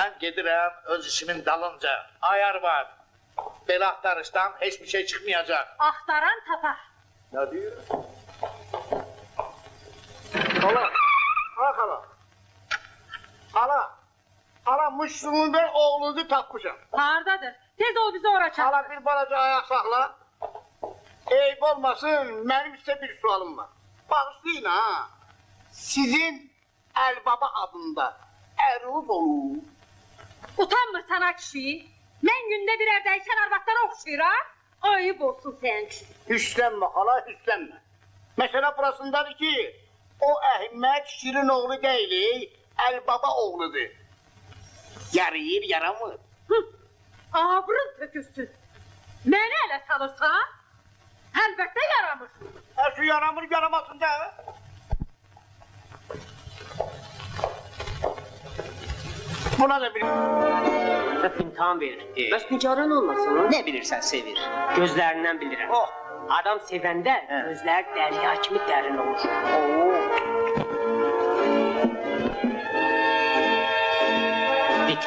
Ben gedirəm öz işimin dalınca. Ayar var. Belə axtarışdan heç bir şey çıxmayacaq. Axtaran tapar. Ne diyor? Hala, bak hala. Hala, Muşlu'nun ben oğlunuzu tapmışım. Hardadır? Tez ol bizi ora çağır. Hala bir balaca ayak sakla. Eyb olmasın, benim size bir sualım var. Bağışlayın ha. Sizin Elbaba adında eruz olur. Utanmırsan ha kişi. Ben günde bir evdeyken arvatlara oxşayıram. Ayıp olsun senin için. Hüslenme hala, hüslenme. Mesela burasındadır ki, o Ahmet Şirin oğlu değil, Elbaba oğludur. Yarayır, yaramır. Abrın tökürsün. Məni ələ salırsan, əlbəttə yaramır. Şu yaramır, yaramasın da. Buna da bir... Hep imtihan verir. Bəs nigaran olmasın? Ne bilirsen sevir. Gözlərindən bilirəm. Oh. Adam sevəndə gözlər dərya kimi dərin olur.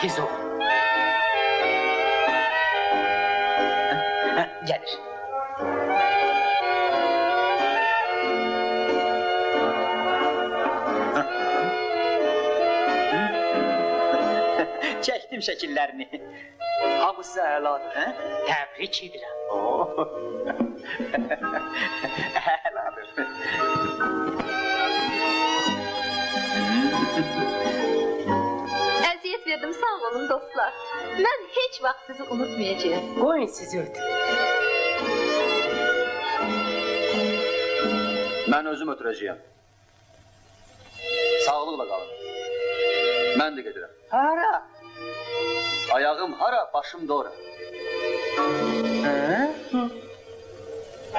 Tez ol. Gelir. Çektim şekillerini. Hamısı əladır, hə? Təbrik edirəm. Əladır. Əziyyət verdim, sağ olun dostlar. Mən heç vaxt sizi unutmayacağım. Qoyun sizi ötür. Ben özüm ötüreceğim. Sağlıkla kalın. Ben de getirem. Hara? Ayağım hara, başım doğru.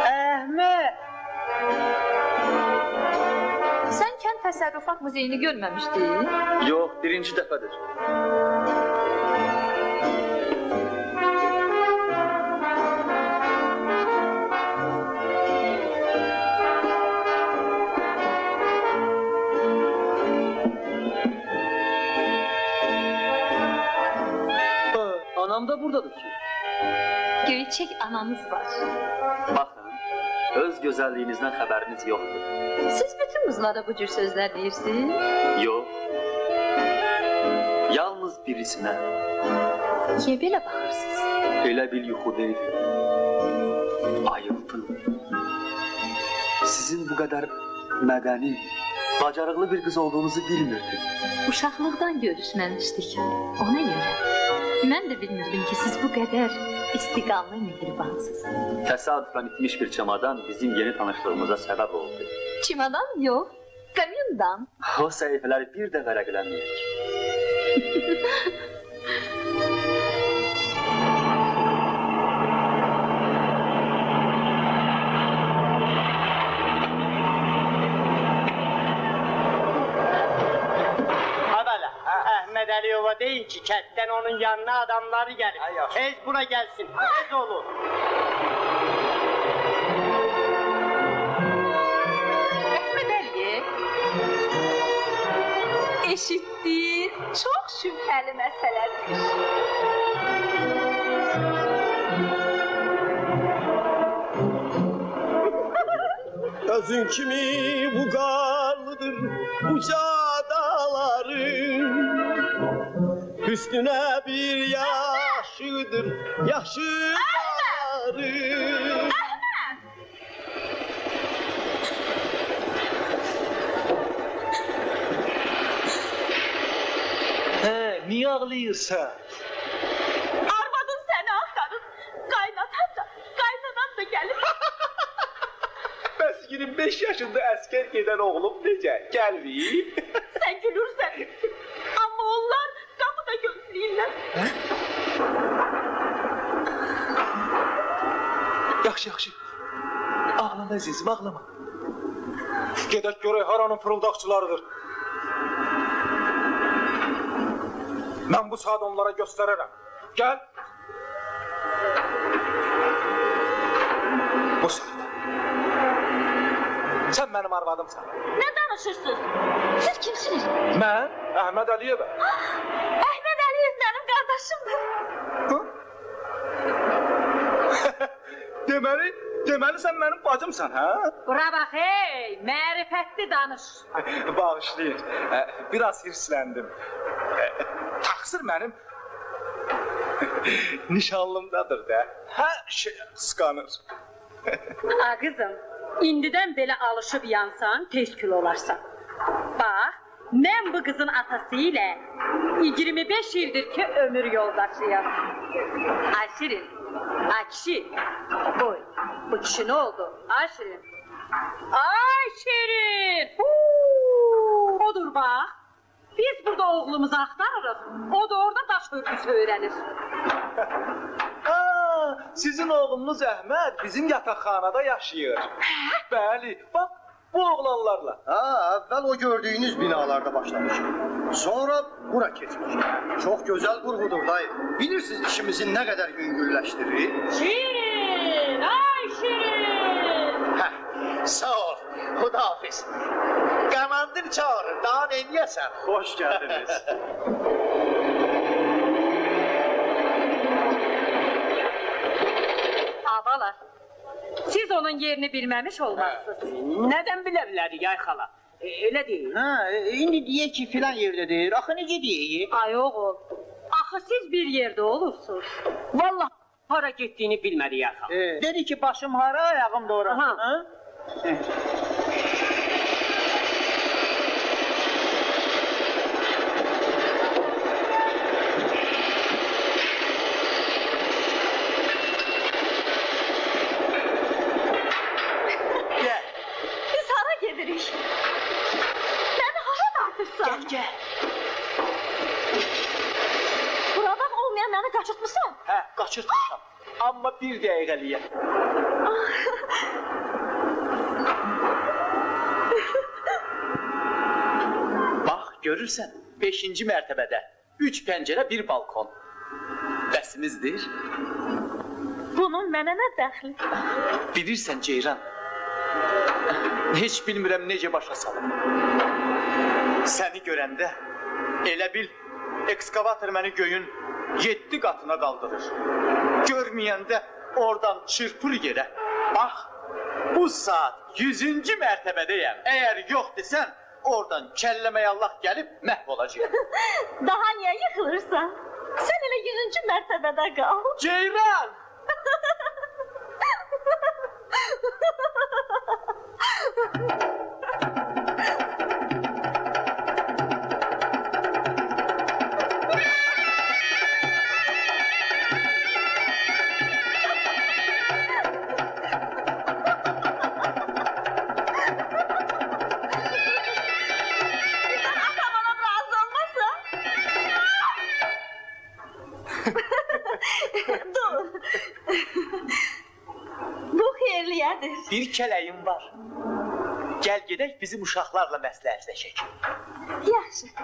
Əhməd! Sən kənd təsərrüfat muzeyini görməmişdin? Yok, birinci defedir. Anam da buradadır ki. Göyçək ananız var. Bakın, öz güzelliğinizden haberiniz yoktur. Siz bütün muzlara bu cür sözlər deyirsiniz? Yok. Yalnız birisine. Niyə belə baxırsınız? Öyle bir yuxu değil. Ayıldım. Sizin bu kadar medeni, bacarıqlı bir kız olduğunuzu bilmirdim. Uşaqlıqdan görüşməmişdik. Ona görə. Mən də bilmirdim ki, siz bu qədər istiqamlı mehribansınız. Tesadüfen itmiş bir çamadan bizim yeni tanışlığımıza sebep oldu. Çimadan yox, kamyondan. O səhifələri bir də vərəqlənməyək. Əhməd Əliyova deyin ki, kənddən onun yanına adamları gəlir. Tez bura gəlsin, tez olur. Əhməd Əliyev, eşitdiniz, çox şübhəli məsələdir. Özün kimi bu qarlıdır uca dağların. Üstüne bir yaşıdır, yaşıları. Niye ağlayırsan? Arvadın səni axtarır. Qaynatan da, qaynanan da gəlir. Bəs 25 yaşında əskər gedən oğlum necə? Gəlməyib? Sən gülürsən. Amma onlar qapıda gözləyirlər. Yaxşı, yaxşı. Ağlama əzizim, ağlama. Gedək görək haranın fırıldaqçılarıdır. Mən bu saat onlara göstərərəm. Gəl. Bu saat. Sən mənim arvadımsan. Nə danışırsınız? Siz kimsiniz? Mən Əhməd Əliyevəm. Əhməd Əliyev qardaşımdır. Deməli sən mənim bacımsan, hə? Bura bax, hey, mərifətli danış. Bağışlayın, biraz hirsləndim. Taksir mənim nişanlımdadır da. Hər şey qısqanır. A qızım, indidən belə alışıb yansan, tez kül olarsan. Bax, mən bu qızın atası ilə 25 ildir ki ömür yoldaşıyam. Ay Şirin, ay kişi, boy, bu kişi ne oldu? Ay Şirin. Ay Şirin! Odur bak, biz burada oğlumuzu axtarırıq, o da orada daş örgüsü öyrənir. Sizin oğlunuz Əhməd bizim yataqxanada yaşayır. Bəli, bax bu oğlanlarla. Əvvəl o gördüyünüz binalarda başlamış. Sonra bura keçmiş. Çox gözəl qurğudur dayı. Bilirsiniz işimizin nə qədər yüngülləşdirir? Şirin! Ay Şirin! Sağ ol, Xudahafiz. Qamandır çağırır, daha ne niyəsən? Hoş geldiniz. Avalar, siz onun yerini bilməmiş olmazsınız. Nədən bilə bilərik ay xala? Elə deyil. İndi deyək ki filan yerdədir. Axı necə deyək? Ay oğul, axı siz bir yerdə olursunuz. Vallahi hara getdiyini bilmədik ay xala. Dedi ki başım hara, ayağım da ora. Aha. Biz hara gedirik? Məni hara dartırsan? Gəl. Burada olmayan məni qaçırtmısan? Hə, qaçırtmışam. Amma bir dəqiqəliyə. Bax, görürsən, 5-ci mərtəbədə 3 pəncərə, bir balkon. Bəsimizdir. Bunun mənə nə dəxli? Bilirsən Ceyran, heç bilmirəm necə başa salım. Səni görəndə elə bil ekskavator məni göyün 7 qatına qaldırır. Görməyəndə oradan çırpır yerə. Bax, bu saat 100-cü mərtəbədəyəm. Əgər yox desən, oradan kəlləməyə Allah gəlib məhv olacaq. Daha niyə yıxılırsan? Sən elə 100-cü mərtəbədə qal. Ceyran! Bu xeyirliyədir. Bir kələyim var. Gəl gedək bizim uşaqlarla məsləhətləşək. Yaxşı.